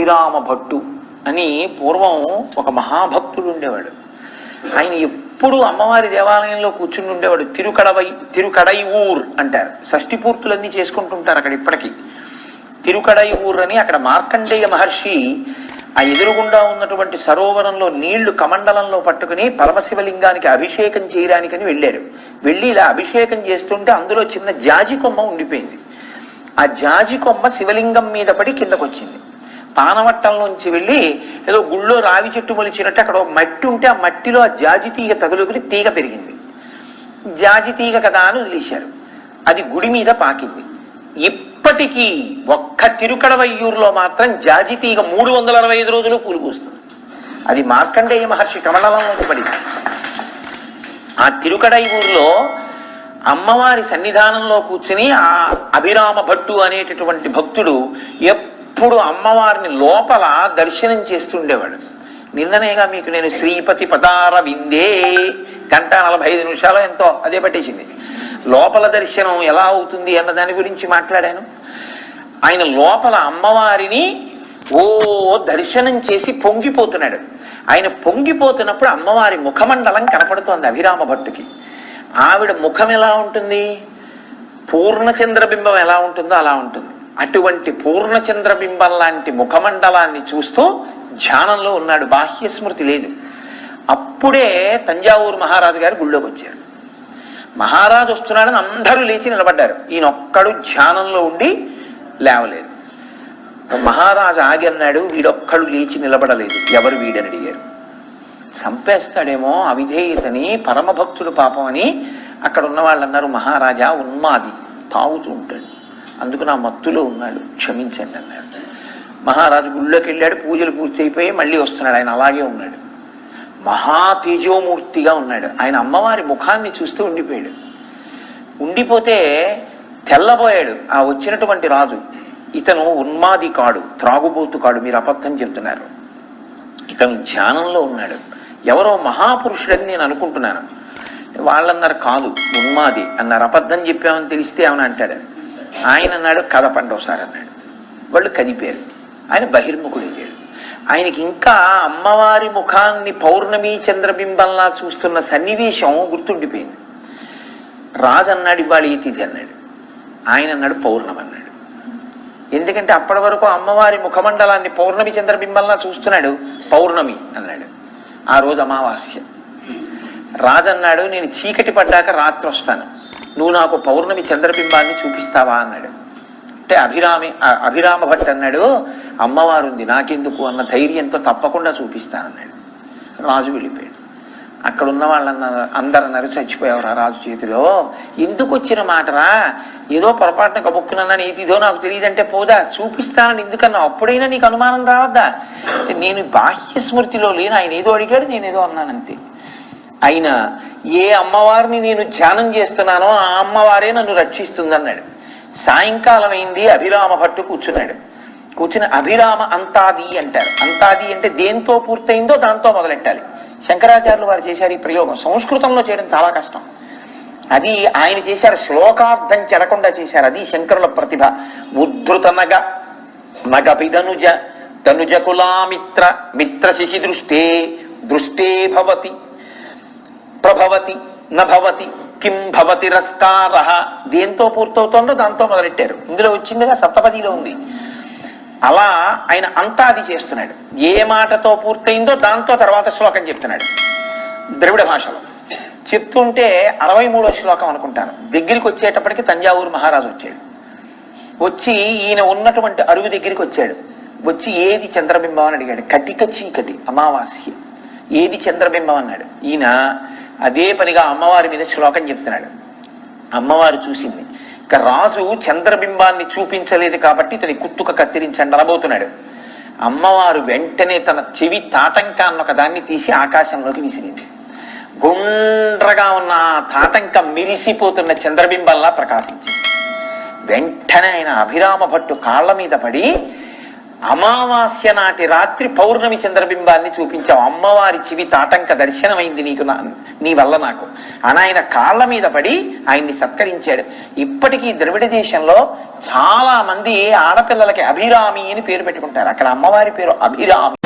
అభిరామ భట్టు అని పూర్వం ఒక మహాభక్తుడు ఉండేవాడు. ఆయన ఎప్పుడు అమ్మవారి దేవాలయంలో కూర్చుని ఉండేవాడు. తిరుకడై ఊర్ అంటారు. షష్ఠి పూర్తులన్నీ చేసుకుంటుంటారు అక్కడ ఇప్పటికీ. తిరుకడై ఊర్ అని అక్కడ మార్కండేయ మహర్షి ఆ ఎదురుగుండా ఉన్నటువంటి సరోవరంలో నీళ్లు కమండలంలో పట్టుకుని పరమశివలింగానికి అభిషేకం చేయడానికని వెళ్ళారు. వెళ్ళి ఇలా అభిషేకం చేస్తుంటే అందులో చిన్న జాజి కొమ్మ ఉండిపోయింది. ఆ జాజి కొమ్మ శివలింగం మీద పడి కిందకు వచ్చింది. పానవట్టంలోంచి వెళ్ళి ఏదో గుళ్ళో రావి చెట్టు మొలిచినట్టు అక్కడ మట్టి ఉంటే ఆ మట్టిలో ఆ జాజి తీగ తగులుకుని తీగ పెరిగింది. జాజి తీగ కదా అని వదిలేశారు. అది గుడి మీద పాకింది. ఇప్పటికీ ఒక్క తిరుకడవయ్యూరులో మాత్రం జాజి తీగ 365 రోజులు పూలు పూస్తుంది. అది మార్కండేయ మహర్షి కమలంలోకి పడింది. ఆ తిరుకడయ్యూరులో అమ్మవారి సన్నిధానంలో కూర్చుని ఆ అభిరామ భట్టు అనేటటువంటి భక్తుడు ఎప్పుడు అమ్మవారిని లోపల దర్శనం చేస్తుండేవాడు. నిన్ననేగా మీకు నేను శ్రీపతి పదార విందే 1:45 ఎంతో అదే పట్టేసింది. లోపల దర్శనం ఎలా అవుతుంది అన్న దాని గురించి మాట్లాడాను. ఆయన లోపల అమ్మవారిని దర్శనం చేసి పొంగిపోతున్నాడు. ఆయన పొంగిపోతున్నప్పుడు అమ్మవారి ముఖమండలం కనపడుతోంది అభిరామ భట్టుకి. ఆవిడ ముఖం ఎలా ఉంటుంది? పూర్ణచంద్రబింబం ఎలా ఉంటుందో అలా ఉంటుంది. అటువంటి పూర్ణచంద్రబింబం లాంటి ముఖమండలాన్ని చూస్తూ ధ్యానంలో ఉన్నాడు. బాహ్య స్మృతి లేదు. అప్పుడే తంజావూరు మహారాజు గారు గుళ్ళోకి వచ్చారు. మహారాజు వస్తున్నాడని అందరూ లేచి నిలబడ్డారు. ఈయనొక్కడు ధ్యానంలో ఉండి లేవలేదు. మహారాజు ఆగి అన్నాడు, వీడొక్కడు లేచి నిలబడలేదు, ఎవరు వీడని అడిగారు. చంపేస్తాడేమో అవిధేయతని, పరమభక్తుడు పాపం అని అక్కడ ఉన్న వాళ్ళు అన్నారు. మహారాజా ఉన్మాది, తాగుతూ ఉంటాడు, అందుకు నా మత్తులో ఉన్నాడు, క్షమించండి అన్నాడు. మహారాజు గుళ్ళోకి వెళ్ళాడు. పూజలు పూర్తి అయిపోయి మళ్ళీ వస్తున్నాడు. ఆయన అలాగే ఉన్నాడు. మహా తేజోమూర్తిగా ఉన్నాడు. ఆయన అమ్మవారి ముఖాన్ని చూస్తూ ఉండిపోయాడు. ఉండిపోతే తెల్లబోయాడు ఆ వచ్చినటువంటి రాజు. ఇతను ఉన్మాది కాడు, త్రాగుబోతు కాడు, మీరు అబద్ధం చెప్తున్నారు, ఇతను ధ్యానంలో ఉన్నాడు, ఎవరో మహాపురుషుడని నేను అనుకుంటున్నాను. వాళ్ళన్నారు కాదు ఉన్మాది అన్నారు. అబద్ధం చెప్పామని తెలిస్తే ఏమని అంటాడు. ఆయన అన్నాడు కదపండి ఒకసారి అన్నాడు. వాళ్ళు కదిపారు. ఆయన బహిర్ముఖుడయ్యాడు. ఆయనకి ఇంకా అమ్మవారి ముఖాన్ని పౌర్ణమి చంద్రబింబంలా చూస్తున్న సన్నివేశం గుర్తుండిపోయింది. రాజు అన్నాడు ఇవాళ ఈ తిథి అన్నాడు. ఆయన అన్నాడు పౌర్ణమి అన్నాడు. ఎందుకంటే అప్పటి వరకు అమ్మవారి ముఖమండలాన్ని పౌర్ణమి చంద్రబింబంలా చూస్తున్నాడు. పౌర్ణమి అన్నాడు. ఆ రోజు అమావాస్య. రాజు అన్నాడు నేను చీకటి పడ్డాక రాత్రి వస్తాను, నువ్వు నాకు పౌర్ణమి చంద్రబింబాన్ని చూపిస్తావా అన్నాడు. అంటే అభిరామ భట్ అన్నాడు అమ్మవారు ఉంది నాకెందుకు అన్న ధైర్యంతో తప్పకుండా చూపిస్తానన్నాడు. రాజు వెళ్ళిపోయాడు. అక్కడ ఉన్న వాళ్ళన్నారు, అందరు అన్నారు చచ్చిపోయావురా రాజు చేతిలో, ఎందుకు వచ్చిన మాటరా, ఏదో పొరపాటున కబుక్కునన్నాను, ఏదిదో నాకు తెలియదంటే పోదా, చూపిస్తానని ఎందుకన్నా, అప్పుడైనా నీకు అనుమానం రావద్దా? నేను బాహ్య స్మృతిలో లేను, ఆయన ఏదో అడిగాడు నేనేదో అన్నానంతే. అయినా ఏ అమ్మవారిని నేను ధ్యానం చేస్తున్నానో ఆ అమ్మవారే నన్ను రక్షిస్తుంది అన్నాడు. సాయంకాలం అయింది. అభిరామ భట్టు కూర్చున్నాడు. కూర్చుని అభిరామ అంతాది అంటారు. అంతాది అంటే దేంతో పూర్తయిందో దాంతో మొదలెట్టాలి. శంకరాచార్యులు వారు చేశారు ఈ ప్రయోగం. సంస్కృతంలో చేయడం చాలా కష్టం. అది ఆయన చేశారు. శ్లోకార్థం చెడకుండా చేశారు. అది శంకరుల ప్రతిభ. ఉద్ధృత నగపిదనుజ తనుజకులామిత్ర మిత్ర శిశి దృష్టే భవతి ప్రభవతి నభవతి కిం భవతి రస్కార. దేంతో పూర్తవుతోందో దాంతో మొదలెట్టారు. ఇందులో వచ్చిందిగా సప్తపదిలో ఉంది. అలా ఆయన అంతా అది చేస్తున్నాడు. ఏ మాటతో పూర్తయిందో దాంతో తర్వాత శ్లోకం చెప్తున్నాడు. ద్రవిడ భాషలో చెప్తుంటే 63వ శ్లోకం అనుకుంటాను. దగ్గరికి వచ్చేటప్పటికి తంజావూరు మహారాజు వచ్చాడు. వచ్చి ఈయన ఉన్నటువంటి అరుగు దగ్గరికి వచ్చాడు. వచ్చి ఏది చంద్రబింబం అని అడిగాడు. కటిక చీకటి అమావాస్య, ఏది చంద్రబింబం అన్నాడు. ఈయన అదే పనిగా అమ్మవారి మీద శ్లోకం చెప్తున్నాడు. అమ్మవారు చూసింది. ఇక రాజు చంద్రబింబాన్ని చూపించలేదు కాబట్టి ఇతని కుత్తుక కత్తిరించండి అనబోతున్నాడు. అమ్మవారు వెంటనే తన చెవి తాటంకాన్ని ఒక దాన్ని తీసి ఆకాశంలోకి విసిరింది. గుండ్రగా ఉన్న తాటంక మెరిసిపోతున్న చంద్రబింబంలా ప్రకాశించింది. వెంటనే ఆయన అభిరామ భట్టు కాళ్ల మీద పడి అమావాస్య నాటి రాత్రి పౌర్ణమి చంద్రబింబాన్ని చూపించావు, అమ్మవారి చివి తాటంక దర్శనమైంది నీకు, నీ వల్ల నాకు అని ఆయన కాళ్ళ మీద పడి ఆయన్ని సత్కరించాడు. ఇప్పటికీ ద్రవిడ దేశంలో చాలా మంది ఆడపిల్లలకి అభిరామి అని పేరు పెట్టుకుంటారు. అక్కడ అమ్మవారి పేరు అభిరామి.